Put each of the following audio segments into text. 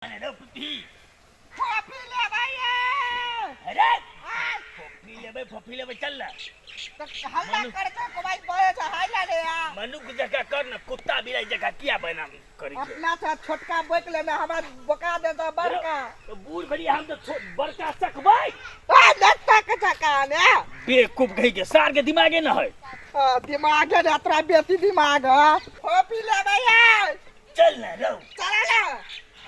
मनुष्य जगह कर न कुत्ता बिलाई जगह किया बना करी अपना था छोटका बैक लेना हमरा बका देता बड़का तो बूढ़ बड़ी हम तो बड़का सकबै आ लत्ता के चका ने बेवकूफ कही के सार के दिमागे न है दिमाग है यात्रा बेसी दिमाग है कॉफी ले भैया चल न रहो चल ना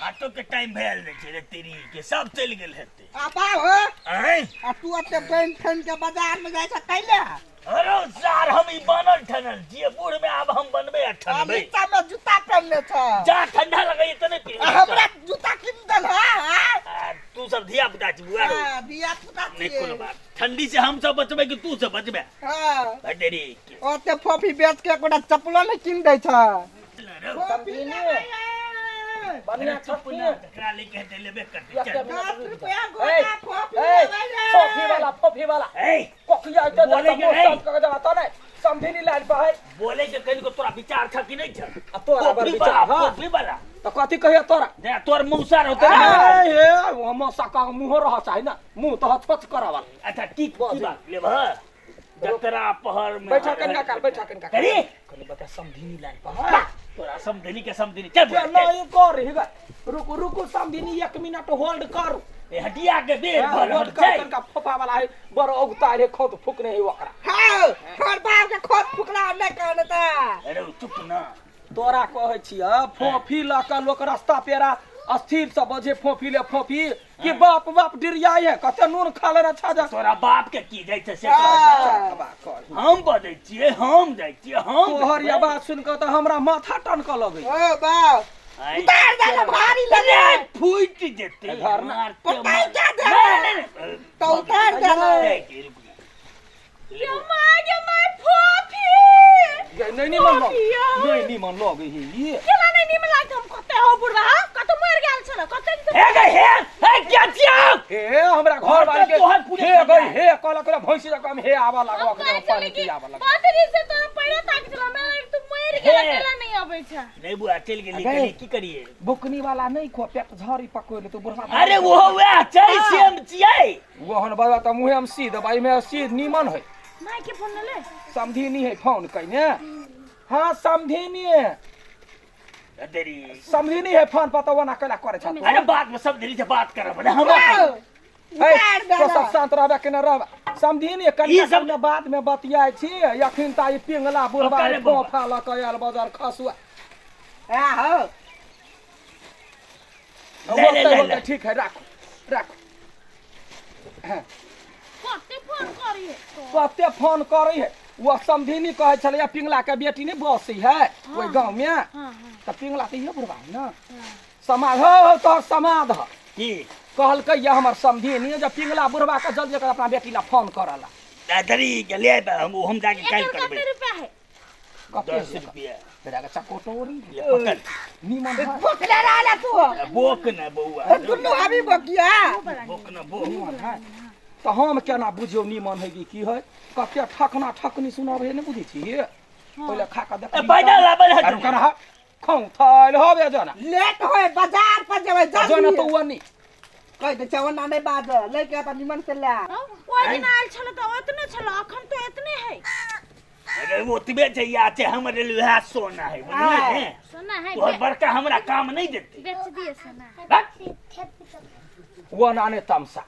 हाथों के टाइम भयल रे रे तेरी के सब चल गेल हेते आपा हो हैं आ तू अते बैन ठन के बाजार में जाय छ कैले अरे सार हम ई बनल ठनल जे बूढ़ में अब हम बनबे ठन भाई नीचा में जूता पहनले छ जा ठंडा लगे त नहीं पी हमरा जूता किन दल है तू सब धिया पुता छी बुआ हां दिया पुता नहीं कोनो बात ठंडी से हम सब बचबे कि तू सब बचबे हां तेरी ओते फोफी बेच के कोटा चप्पलो नहीं किन दै छ बढ़िया छपुना टकरा लेके हटे लेबे कर 10 रुपया गोटा फोफी वाला ए कोकिया तो बोले के नहीं का जवा तो नहीं समझी नहीं लाइन पर है बोले के कहीं को तोरा विचार था कि नहीं था तोरा बर विचार हां फोफी वाला तो कथि कहिया तोरा दे तोर मुंहसार होते ना हे हम सका मुंह रह चाहि ना मुंह तो हच करावा अच्छा ठीक बात लेब जतरा पहर में बैठा कनका अरे कनी बता समझी नहीं लाइन पर तोरा समझनी के समझनी चल नहीं कर हिगा रुको समझी 1 मिनट होल्ड कर ए हटिया के बेर भर होल्ड कर कनका फोफा वाला है बड़ उगता रे खोद फुकने है ओकरा हां छोड़ बाप के खोद फुकला नहीं कहनता अरे चुप ना तोरा कहै छिया फोफी ला के लोक रास्ता पेरा अस्थिर से बजे फोफी ले फोफी कि बाप डिरियाई है कते नून खा लेना छा जा तोरा बाप के की जाय छै से हम बदै छियै हम जाय छियै हम तोहर ये बात सुन के त हमरा माथा टनक लगै ओ बाप उतार दे भारी लगे फूट जेते घर ना पटाई जा दे तो उतार दे यो माय फोफी नहीं मन लगे ही केला नहीं मन लाग हम कते हो बुढ़ा कते मर गेल छल कते हे क्या छिया हे हमरा घर वाले के हे गई हे कला भैंसी जका हम हे आवा लागवा के पानी पी आवा लागवा बातरी से तोरा पहिले ताक चला मैं तू मर गेल केला नहीं आबै छ नहीं बुआ चल गेली की करिए बुकनी वाला नहीं खो पेट झरी पकोले तो बुढ़ा अरे वो वे चाय सेम छियै वो हन बाबा त मुहे हम सीध भाई में सीध नीमन है माय के फोन ले समझी है फोन कइने हां समझी है तेरी समझी है फोन पता ना कला करे छ अरे बात में सब देरी से बात करब ना हम उतार दे तो सब शांत रहबे के न रह समझी कनिया सब ने बात में बतियाय छी यखिन ता ई पिंगला बुढ़वा फोफा ल के आल बाजार खसुआ आ हो ले ठीक है राखो कते फोन करी है वो समझी कहे छले पिंगला के बेटी ने बसी है ओई गांव में त पिंगला त ये बुढ़वा ना समाध हो तो समाध की कहल के ये हमर समझी नहीं जब पिंगला बुढ़वा के जल्दी कर अपना बेटी ला फोन करला दादरी के ले हम जाके काल करबे कितने रुपया है 10 रुपया बेटा का चकोटोरी पकड़ नीमन है बोकला रहला तू बोक न बउआ दुनु अभी बकिया बोक न बोक तो हम केना बुझियो नीमन है की है कते ठकनी सुनाबे ने बुझी छी पहले खा के देख पैदल लाबल है कर हा खौ थाल होबे जना लेट होय बाजार पर जेबै जना तो वनी कह दे चवना नहीं बाज लेके अपन निमन से ले ओइ दिन आइल छल त ओतने छल अखन तो इतने है अरे वो तिबे चाहिए आते हमरे लिए सोना है बुझले सोना है तोहर बड़का हमरा काम नहीं देते बेच दिए सोना वो नाने तमसा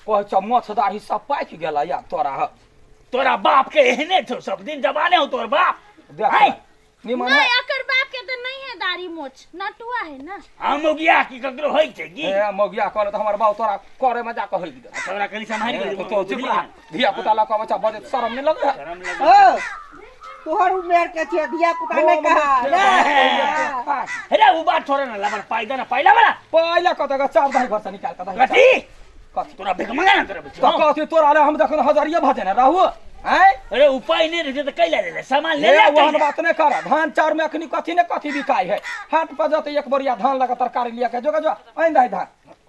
कह छ मछदारी सब पाक गेला या तोरा बाप के एहने छो सब दिन जवाने हो तोर बाप देख निमन नहीं अकर बाप के तो नहीं है दाढ़ी मोछ नटुआ है ना हम मोगिया की ककरो होई छै की ए मोगिया कहले त हमर बाप तोरा करे में जा कहल दे तोरा कनी संभाल के तो चिपड़ा धिया पुता ला के बच्चा बजे शर्म नहीं लगे शर्म ओ लगे तोहर उमेर के छिए धिया पुता नहीं कहा अरे वो बात छोड़ ना लबर पाइदा ना पाइला वाला पहले कत का 4 दाई भरसा निकाल के कथी तोरा भेक मंगा ना तोरा तो कथी तोरा ले हम देखन हजारिया भजे ना रहू हैं अरे उपाय नहीं रहे तो कैला ले सामान ले ले ले वहन बात नहीं कर धान चार में अखनी कथी बिकाई है हाट पर जाते एक बोरिया धान लगा तरकारी लिया के जो आइन दाई धान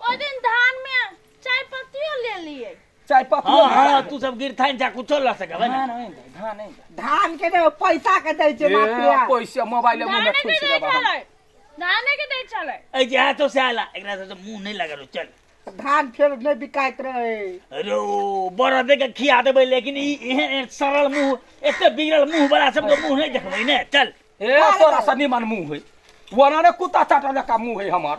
ओ दिन धान में चाय पत्तियों ले लिए चाय पत्ती हां तू सब गिरथाइन जा कुछ ला सकबे ना धान के दे पैसा के दे छै बाप रे पैसा मोबाइल में ठुस दे बाबा धाने के दे चले ए जे हाथों से आला एकरा से तो मुंह नहीं लगा रो चल धान फेर नहीं बिकाइत रहे रो बड़ा दे के खिया देबै लेकिन ई एहन सरल मुंह एते बिगड़ल मुंह वाला सब के मुंह नहीं देखबै ने चल ए तोरा से निमन मुंह है वना ने कुत्ता चाटा जका मुंह है हमार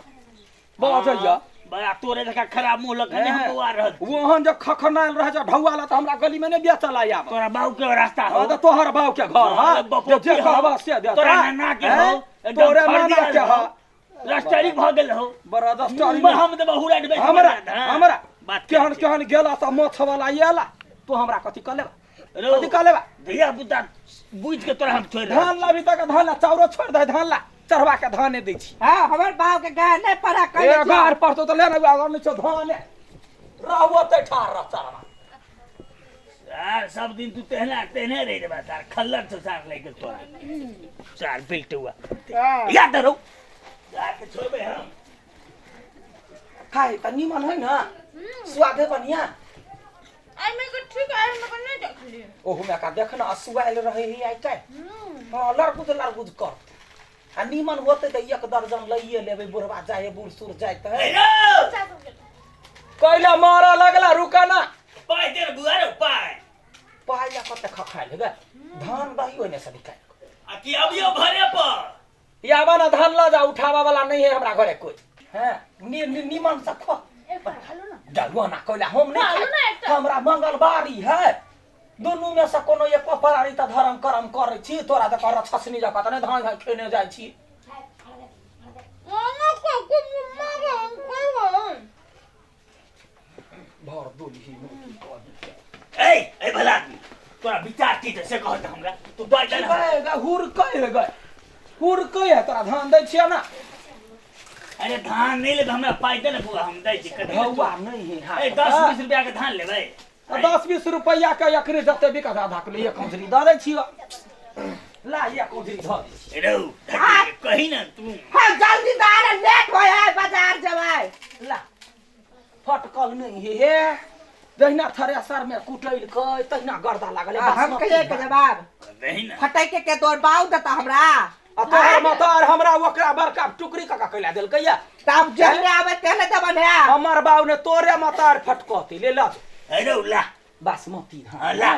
बजैया बड़ा तोरे जका खराब मुंह लगने हम बुआ रहल वहन जो खखनाल रह जा ढौवाला त हमरा गली में ने बेचल आया तोरा बाऊ के रास्ता हो तो तोहर बाऊ के घर हां बापू जे कहबा से दे तोरा नाना के हो तोरे नाना के हो रास्तारी भ गेल हो बड़ा दस्तारी हम त बहुरा डबे हमरा बात केहन केहन गेला त मोछ वाला येला तू हमरा कथि क लेबा कथि क लेबा धिया पुता बुझ के तोरा हम छोड़ धान लाबी तक धान ला चाउरो छोड़ दे धान ला चढ़वा के धाने दै छी हां हमर बाव के गाय नहीं पड़ा ए कहीं गार पर तो ले ना अगर नहीं धान रहबो त ठार रह चढ़वा यार सब दिन तू तेहने रह देबा तार खल्लर से सार लेके तोरा चार बिल्ट हुआ याद रहो यार के छोड़बे हम खाए त निमन है ना स्वाद है बढ़िया आई में को ठीक है मैं को नहीं देख ली ओहु में का देखना असुआइल रहे ही आई काय हां लड़गुज कर आ निमन होते त एक दर्जन लइए लेबे बुढ़वा जाए बूढ़ सुर जाए त कैला मारा लगला रुका ना पाए तेरे बुआ रे पाए पाइला कत खखाइल गे धान दही होने से निकाल आ कि अबियो घरे पर याबा ना धान ला जा उठावा वाला नहीं है हमरा घरे कोई हैं निमन से खो एक बार खा लो ना डलवा ना कैला हम नहीं खा लो ना एक खाए हमरा मंगलबारी है दोनों में से कोनो एक परारी त धर्म करम करे छी तोरा त कर छसनी जका त ने धान धान खेने जाय छी मामा को मामा को भर दोली ए भला आदमी तोरा विचार की से कहत हमरा तू बात ना गए हुर कहे तोरा धान दै छिया ना अरे धान नहीं ले हमरा पाई दे ना बुआ हम दै छी भौवा नहीं है ए 10-20 रुपया के धान लेबै 10-20 रुपया के एकरे जते बिका आधा किलो एक कंजरी द दै छियो ला एक कंजरी ध दै रो कहीं ना तू हां जल्दी दार लेट होय है बाजार जवाय ला फटकल नहीं है दहिना थ्रेसर में कुटैल के तहिना गर्दा लागले हम कहे के जवाब नहीं ना फटाई के तोर बाऊ देता हमरा तोहर मतार हमरा ओकरा बड़का टुकड़ी का कैला देल कैया तब जल्दी आवे तेले दबन है हमर बाऊ ने तोरे मतार फटकती ले ला अरे ला बासमती हाँ, ला।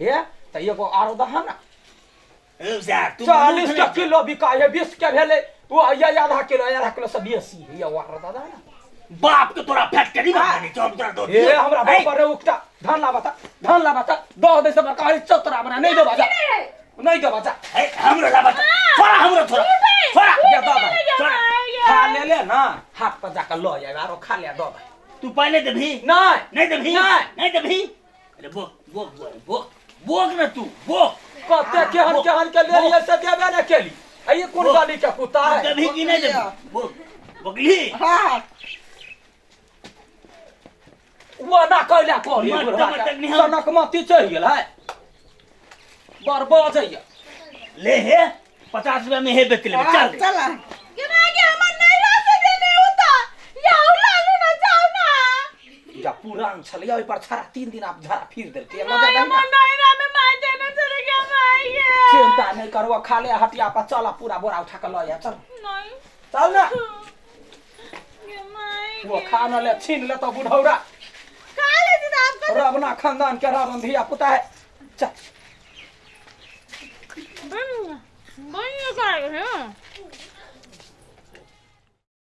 हे त एगो आरो दहन ए यार तू 40 किलो बिकाय है 20 के भेले वो या आधा किलो से बेसी है या आरो दादा ना बाप के तोरा फैक्ट्री में बनी चौक तोरा दो ए हमरा बाप रे उकटा धान ला बता दो दे से बड़का चतरा बना नहीं दे बाजा नहीं दे बाजा ए हमरो ला बता थोड़ा हमरो थोड़ा या दादा खा ले ना हाथ पर जाकर लो या आरो खा ले दो तू पहले दे भी नहीं नहीं दे भी अरे बोक ना तू बोक कते केहन के ले लिए से देबे ना केली ये कौन गाली का कुत्ता है कभी की नहीं दे बोकली हां वो ना कैला कोली सनक मती चढ़ गेल है बर्बाद है ले है 50 रुपया में है बेच ले चल चल के ना के हमर नहीं रह से देने होता या लालू ना जाओ ना या पुरान छलिया ओइ पर छरा 3 दिन आप झरा फिर देल के नहीं हमर नहीं रह में मार देने चले गया भाई ये चिंता नहीं करो खाले हटिया पर चला पूरा बोरा उठा के ल या चल नहीं चल ना ये माई वो खाना ले छीन ले तो बुढ़ौरा खा ले जी आपका रबना खानदान के रावण धिया पुता है चल बन ये का है